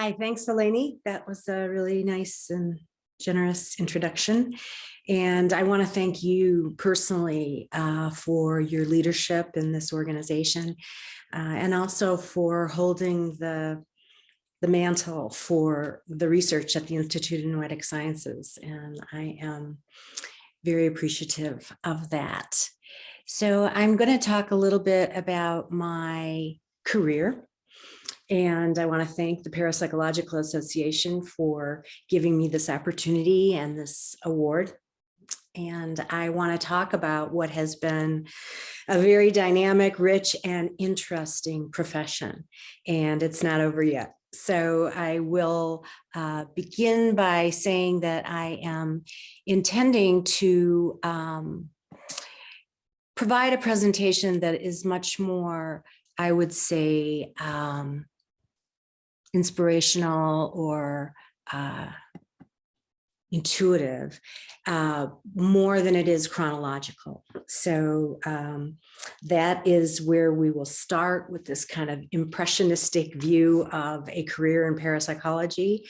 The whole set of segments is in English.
Hi, thanks, Eleni. That was a really nice and generous introduction. And I want to thank you personally for your leadership in this organization and also for holding the mantle for the research at the Institute of Noetic Sciences. And I am very appreciative of that. So I'm going to talk a little bit about my career. And I want to thank the Parapsychological Association for giving me this opportunity and this award. And I want to talk about what has been a very dynamic, rich, and interesting profession. And it's not over yet. So I will begin by saying that I am intending to provide a presentation that is much more, I would say, inspirational or intuitive, more than it is chronological. So that is where we will start with this kind of impressionistic view of a career in parapsychology.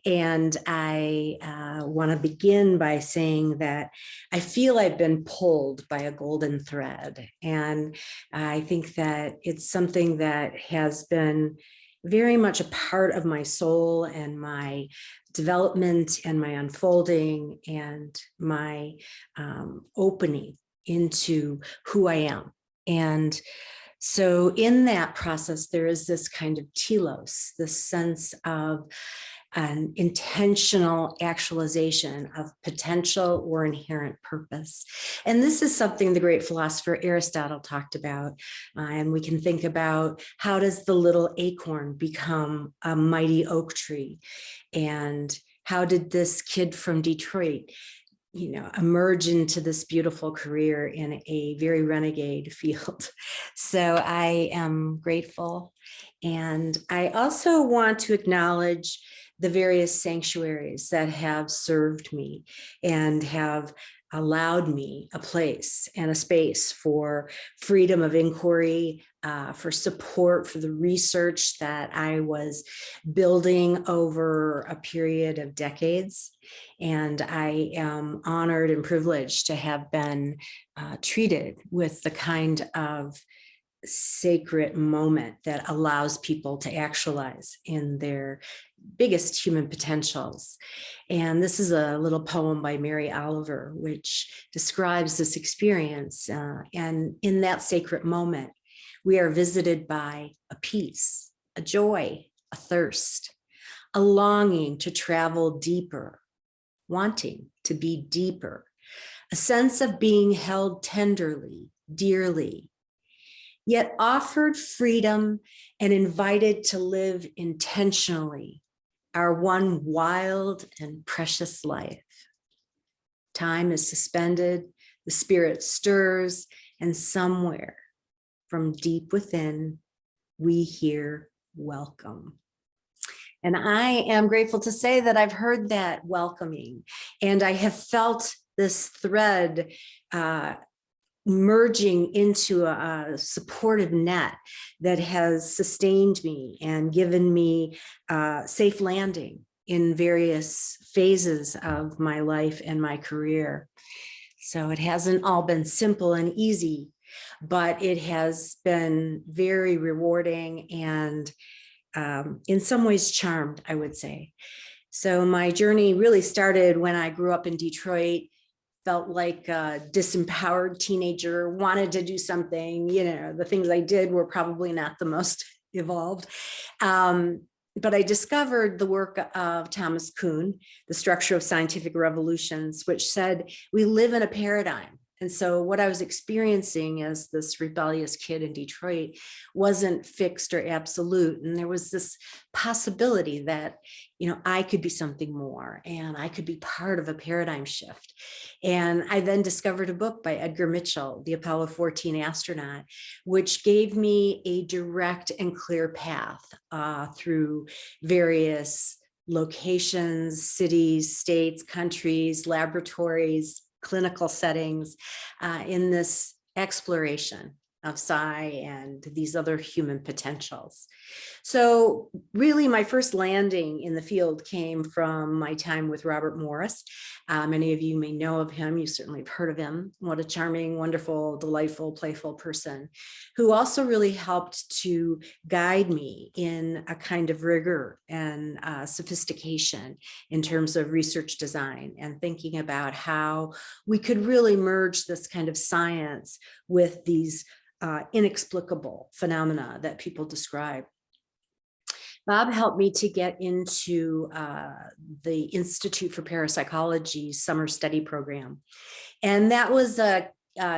And I want to begin by saying that I feel I've been pulled by a golden thread. And I think that it's something that has been very much a part of my soul and my development and my unfolding and my opening into who I am. And so in that process, there is this kind of telos, this sense of an intentional actualization of potential or inherent purpose. And this is something the great philosopher Aristotle talked about. And we can think about, how does the little acorn become a mighty oak tree? And how did this kid from Detroit, emerge into this beautiful career in a very renegade field? So I am grateful. And I also want to acknowledge the various sanctuaries that have served me and have allowed me a place and a space for freedom of inquiry, for support for the research that I was building over a period of decades. And I am honored and privileged to have been treated with the kind of sacred moment that allows people to actualize in their biggest human potentials. And this is a little poem by Mary Oliver, which describes this experience. And in that sacred moment, we are visited by a peace, a joy, a thirst, a longing to travel deeper, wanting to be deeper, a sense of being held tenderly, dearly, yet offered freedom and invited to live intentionally our one wild and precious life. Time is suspended, the spirit stirs, and somewhere from deep within, we hear welcome. And I am grateful to say that I've heard that welcoming, and I have felt this thread merging into a supportive net that has sustained me and given me safe landing in various phases of my life and my career. So it hasn't all been simple and easy, but it has been very rewarding and in some ways charmed, I would say. So my journey really started when I grew up in Detroit. Felt like a disempowered teenager, wanted to do something, the things I did were probably not the most evolved. But I discovered the work of Thomas Kuhn, The Structure of Scientific Revolutions, which said we live in a paradigm. And so what I was experiencing as this rebellious kid in Detroit wasn't fixed or absolute. And there was this possibility that, I could be something more and I could be part of a paradigm shift. And I then discovered a book by Edgar Mitchell, The Apollo 14 Astronaut, which gave me a direct and clear path through various locations, cities, states, countries, laboratories, clinical settings in this exploration of psi and these other human potentials. So really my first landing in the field came from my time with Robert Morris. Many of you may know of him. You certainly have heard of him. What a charming, wonderful, delightful, playful person who also really helped to guide me in a kind of rigor and sophistication in terms of research design and thinking about how we could really merge this kind of science with these inexplicable phenomena that people describe. Bob helped me to get into the Institute for Parapsychology summer study program. And that was a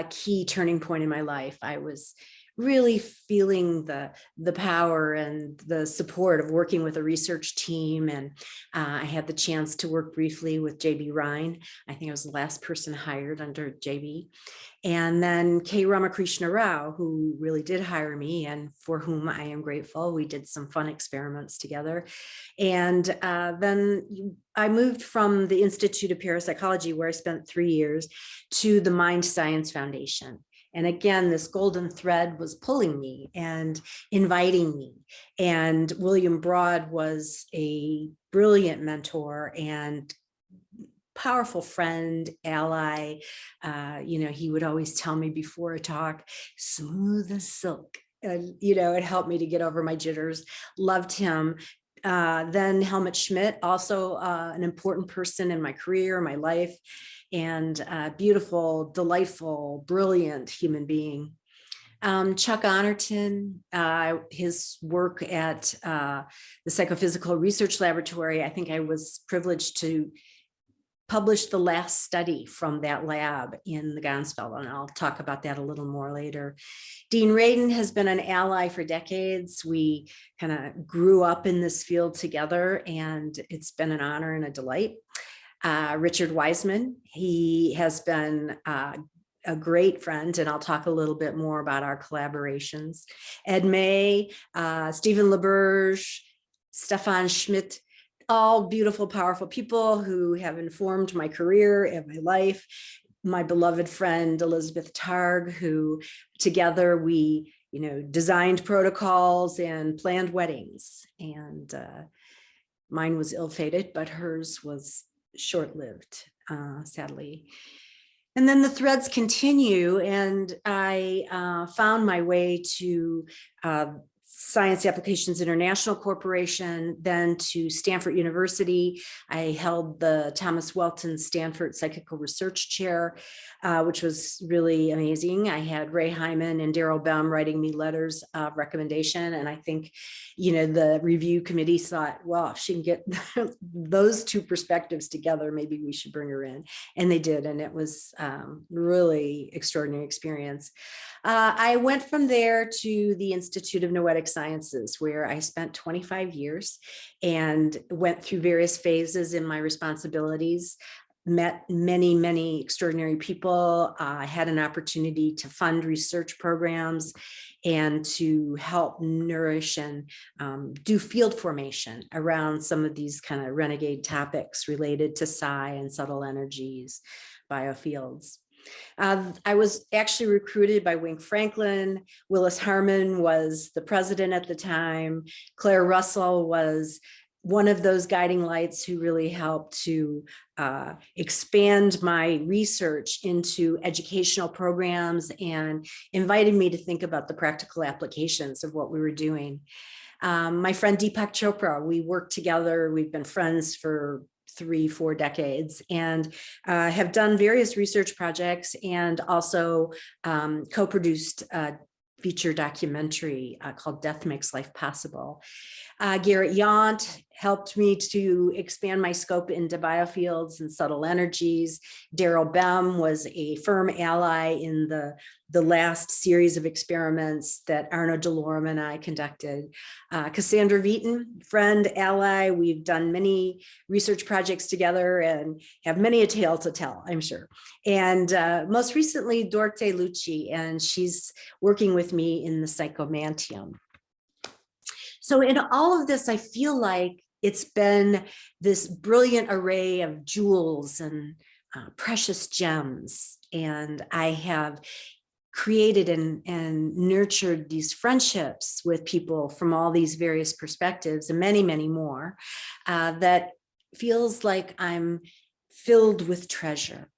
key turning point in my life. I was really feeling the power and the support of working with a research team. And I had the chance to work briefly with J.B. Ryan. I think I was the last person hired under J.B. And then K. Ramakrishna Rao, who really did hire me and for whom I am grateful. We did some fun experiments together. And then I moved from the Institute of Parapsychology, where I spent 3 years, to the Mind Science Foundation. And again, this golden thread was pulling me and inviting me. And William Broad was a brilliant mentor and powerful friend, ally. He would always tell me before a talk, smooth as silk. It helped me to get over my jitters. Loved him. Then Helmut Schmidt, also an important person in my career, my life, and beautiful, delightful, brilliant human being. Chuck Honorton, his work at the Psychophysical Research Laboratory, I think I was privileged to publish the last study from that lab in the Ganzfeld, and I'll talk about that a little more later. Dean Radin has been an ally for decades. We kind of grew up in this field together, and it's been an honor and a delight. Richard Wiseman, he has been a great friend, and I'll talk a little bit more about our collaborations. Ed May, Stephen LaBerge, Stefan Schmidt, all beautiful, powerful people who have informed my career and my life. My beloved friend, Elizabeth Targ, who together we, designed protocols and planned weddings. And mine was ill-fated, but hers was short-lived, sadly. And then the threads continue, and I found my way to Science Applications International Corporation, then to Stanford University. I held the Thomas Welton Stanford Psychical Research Chair, which was really amazing. I had Ray Hyman and Daryl Bem writing me letters of recommendation. And I think, the review committee thought, well, if she can get those two perspectives together, maybe we should bring her in. And they did. And it was really extraordinary experience. I went from there to the Institute of Noetic Sciences, where I spent 25 years and went through various phases in my responsibilities, met many, many extraordinary people. I had an opportunity to fund research programs and to help nourish and do field formation around some of these kind of renegade topics related to psi and subtle energies, biofields. I was actually recruited by Wink Franklin. Willis Harmon was the president at the time. Claire Russell was one of those guiding lights who really helped to expand my research into educational programs and invited me to think about the practical applications of what we were doing. My friend Deepak Chopra, we worked together. We've been friends for 3-4 decades and have done various research projects and also co-produced a feature documentary called Death Makes Life Possible. Garrett Yount helped me to expand my scope into biofields and subtle energies. Daryl Bem was a firm ally in the last series of experiments that Arno DeLorme and I conducted. Cassandra Veaton, friend, ally. We've done many research projects together and have many a tale to tell, I'm sure. And most recently, Dorte Lucci, and she's working with me in the Psychomantium. So in all of this, I feel like it's been this brilliant array of jewels and precious gems. And I have created and nurtured these friendships with people from all these various perspectives and many, many more, that feels like I'm filled with treasure.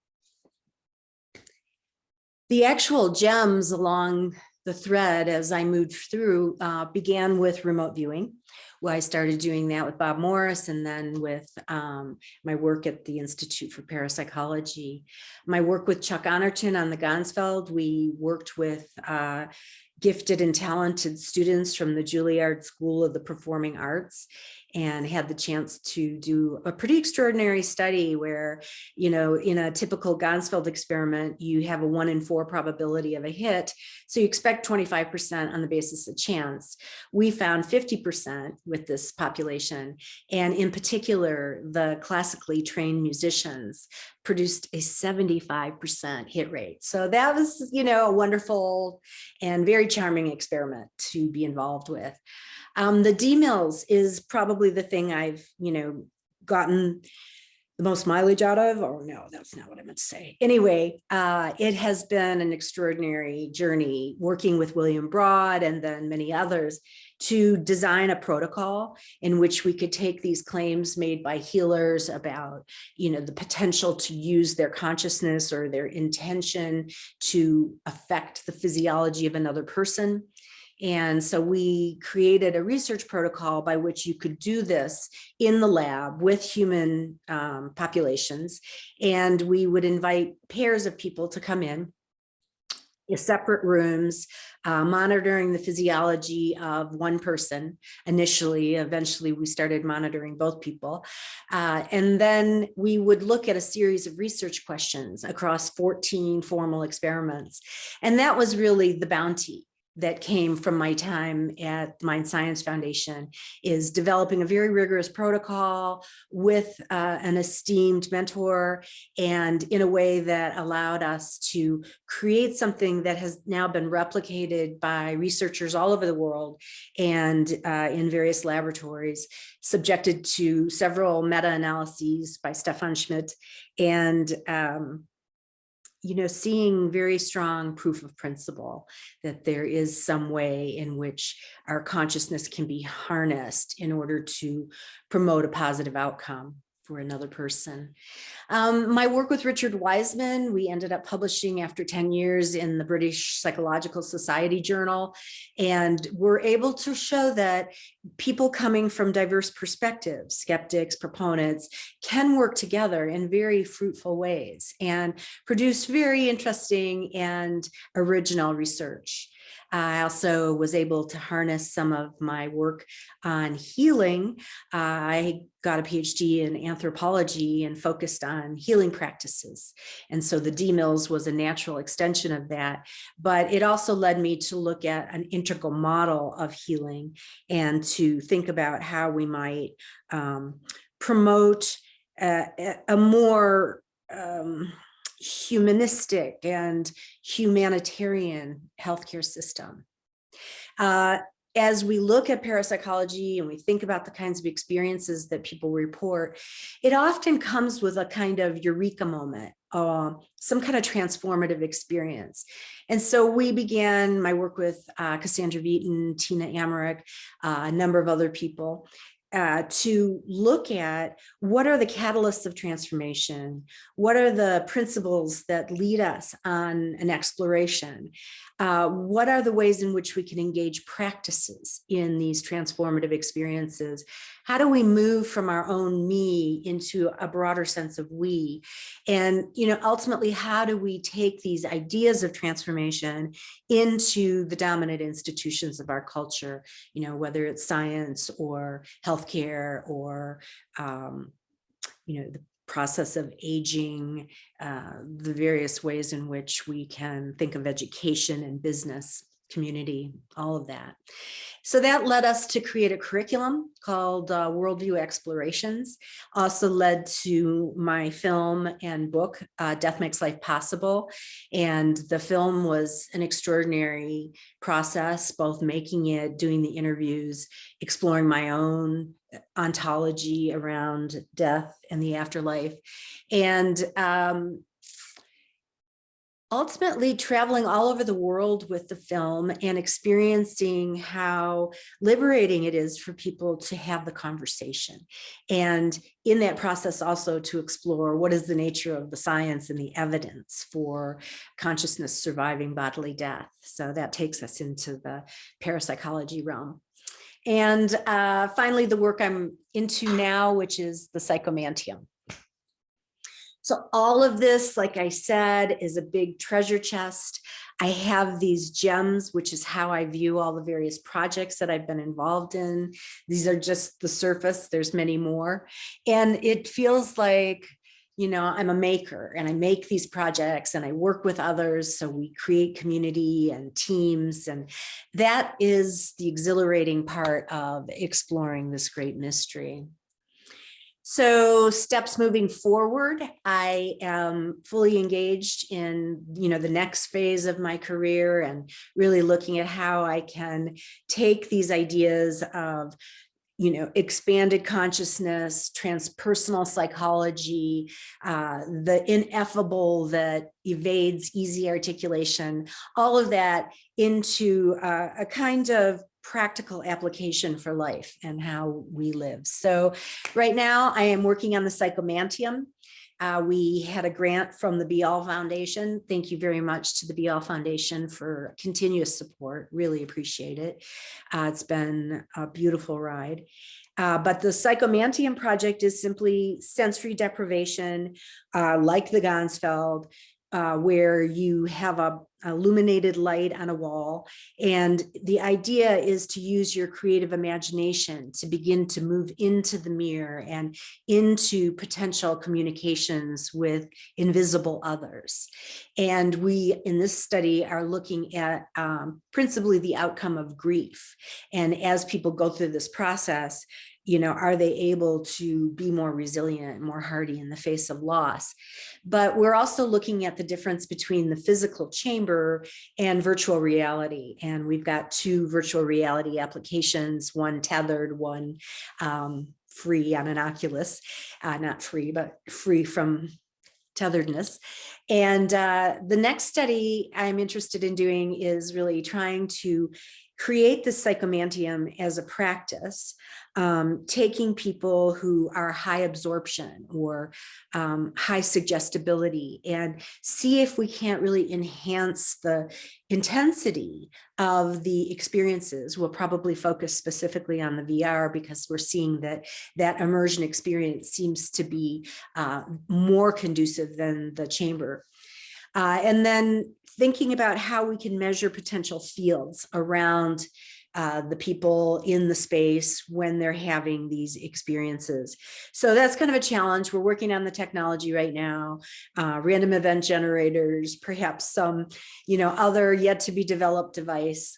The actual gems along the thread as I moved through began with remote viewing. Well, I started doing that with Bob Morris, and then with my work at the Institute for Parapsychology. My work with Chuck Honorton on the Gansfeld, we worked with gifted and talented students from the Juilliard School of the Performing Arts, and had the chance to do a pretty extraordinary study where, you know, in a typical Gansfeld experiment, you have a 1 in 4 probability of a hit. So you expect 25% on the basis of chance. We found 50% with this population. And in particular, the classically trained musicians produced a 75% hit rate. So that was, you know, a wonderful and very charming experiment to be involved with. The D-Mills is probably the thing I've, you know, gotten the most mileage out of. Oh no, that's not what I meant to say. Anyway, it has been an extraordinary journey working with William Broad and then many others to design a protocol in which we could take these claims made by healers about, you know, the potential to use their consciousness or their intention to affect the physiology of another person. And so we created a research protocol by which you could do this in the lab with human populations. And we would invite pairs of people to come in separate rooms, monitoring the physiology of one person initially. Eventually, we started monitoring both people. And then we would look at a series of research questions across 14 formal experiments. And that was really the bounty that came from my time at Mind Science Foundation, is developing a very rigorous protocol with an esteemed mentor, and in a way that allowed us to create something that has now been replicated by researchers all over the world and in various laboratories, subjected to several meta-analyses by Stefan Schmidt, and you know, seeing very strong proof of principle that there is some way in which our consciousness can be harnessed in order to promote a positive outcome for another person. My work with Richard Wiseman, we ended up publishing after 10 years in the British Psychological Society Journal, and we're able to show that people coming from diverse perspectives, skeptics, proponents, can work together in very fruitful ways and produce very interesting and original research. I also was able to harness some of my work on healing. I got a PhD in anthropology and focused on healing practices. And so the D-Mills was a natural extension of that, but it also led me to look at an integral model of healing and to think about how we might promote a more humanistic and humanitarian healthcare system. As we look at parapsychology and we think about the kinds of experiences that people report, it often comes with a kind of eureka moment, some kind of transformative experience. And so we began my work with Cassandra Veaton, Tina Amarick, a number of other people, to look at what are the catalysts of transformation, what are the principles that lead us on an exploration, what are the ways in which we can engage practices in these transformative experiences, how do we move from our own me into a broader sense of we, and ultimately how do we take these ideas of transformation into the dominant institutions of our culture, whether it's science or healthcare or the process of aging, the various ways in which we can think of education and business, community, all of that. So that led us to create a curriculum called Worldview Explorations, also led to my film and book, Death Makes Life Possible. And the film was an extraordinary process, both making it, doing the interviews, exploring my own ontology around death and the afterlife. And Ultimately traveling all over the world with the film and experiencing how liberating it is for people to have the conversation. And in that process also to explore what is the nature of the science and the evidence for consciousness surviving bodily death. So that takes us into the parapsychology realm. And finally, the work I'm into now, which is the psychomantium. So all of this, like I said, is a big treasure chest. I have these gems, which is how I view all the various projects that I've been involved in. These are just the surface. There's many more. And it feels like, you know, I'm a maker and I make these projects and I work with others. So we create community and teams. And that is the exhilarating part of exploring this great mystery. So steps moving forward, I am fully engaged in, you know, the next phase of my career and really looking at how I can take these ideas of, you know, expanded consciousness, transpersonal psychology, the ineffable that evades easy articulation, all of that into a kind of practical application for life and how we live. So right now I am working on the psychomantium. We had a grant from the Be All Foundation. Thank you very much to the Be All Foundation for continuous support. Really appreciate it. It's been a beautiful ride. But the psychomantium project is simply sensory deprivation, like the Gansfeld, where you have a illuminated light on a wall. And the idea is to use your creative imagination to begin to move into the mirror and into potential communications with invisible others. And we, in this study, are looking at principally the outcome of grief. And as people go through this process, you know, are they able to be more resilient, more hardy in the face of loss? But we're also looking at the difference between the physical chamber and virtual reality. And we've got 2 virtual reality applications, one tethered, one free on an Oculus, not free, but free from tetheredness. And the next study I'm interested in doing is really trying to create the psychomantium as a practice, taking people who are high absorption or high suggestibility and see if we can't really enhance the intensity of the experiences. We'll probably focus specifically on the VR because we're seeing that that immersion experience seems to be more conducive than the chamber. And then thinking about how we can measure potential fields around the people in the space when they're having these experiences. So that's kind of a challenge. We're working on the technology right now, random event generators, perhaps some, you know, other yet to be developed device.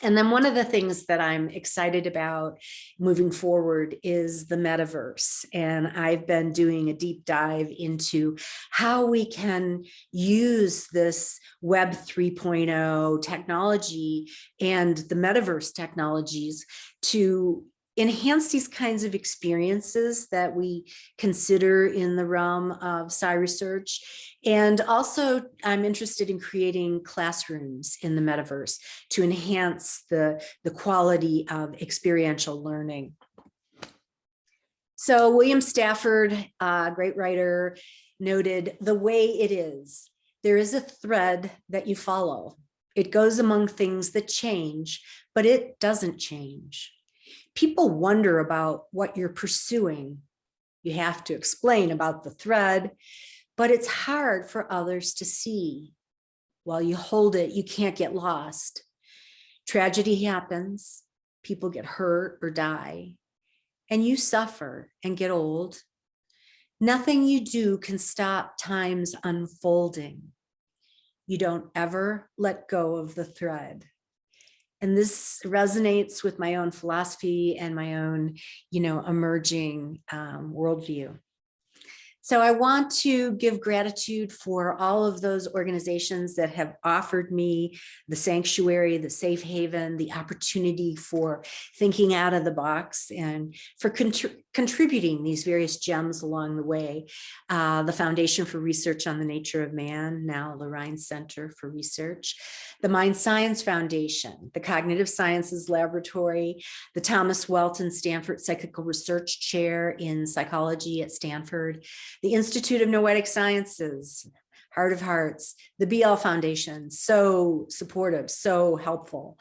And then one of the things that I'm excited about moving forward is the metaverse. And I've been doing a deep dive into how we can use this Web 3.0 technology and the metaverse technologies to enhance these kinds of experiences that we consider in the realm of psi research. And also, I'm interested in creating classrooms in the metaverse to enhance the quality of experiential learning. So William Stafford, a great writer, noted, "The way it is, there is a thread that you follow. It goes among things that change, but it doesn't change. People wonder about what you're pursuing. You have to explain about the thread, but it's hard for others to see. While you hold it, you can't get lost. Tragedy happens, people get hurt or die, and you suffer and get old. Nothing you do can stop time's unfolding. You don't ever let go of the thread." And this resonates with my own philosophy and my own, you know, emerging worldview. So I want to give gratitude for all of those organizations that have offered me the sanctuary, the safe haven, the opportunity for thinking out of the box, and for contributing these various gems along the way. The Foundation for Research on the Nature of Man, now Lorine Center for Research, the Mind Science Foundation, the Cognitive Sciences Laboratory, the Thomas Welton Stanford Psychical Research Chair in Psychology at Stanford, the Institute of Noetic Sciences, Heart of Hearts, the BL Foundation, so supportive, so helpful.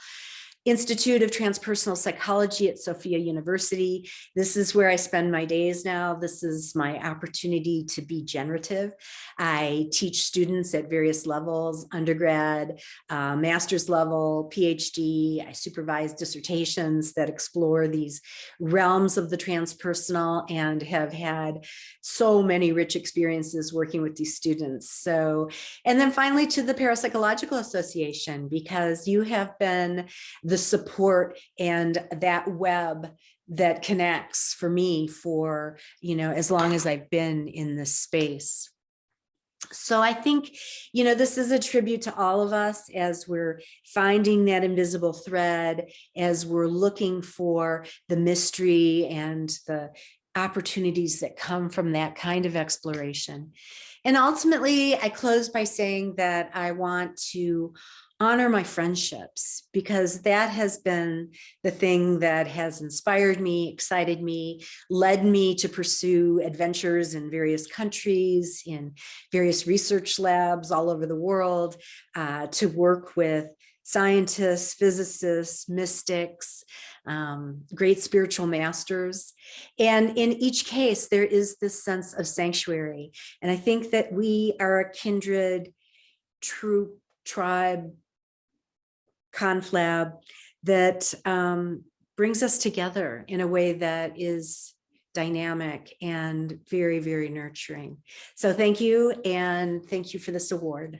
Institute of Transpersonal Psychology at Sofia University. This is where I spend my days now. This is my opportunity to be generative. I teach students at various levels, undergrad, master's level, PhD. I supervise dissertations that explore these realms of the transpersonal and have had so many rich experiences working with these students. So, and then finally to the Parapsychological Association, because you have been the support and that web that connects for me for, as long as I've been in this space. So I think, this is a tribute to all of us as we're finding that invisible thread, as we're looking for the mystery and the opportunities that come from that kind of exploration. And ultimately, I close by saying that I want to honor my friendships, because that has been the thing that has inspired me, excited me, led me to pursue adventures in various countries, in various research labs all over the world, to work with scientists, physicists, mystics, great spiritual masters. And in each case, there is this sense of sanctuary. And I think that we are a kindred, true tribe, conflab that brings us together in a way that is dynamic and very, very nurturing. So thank you, and thank you for this award.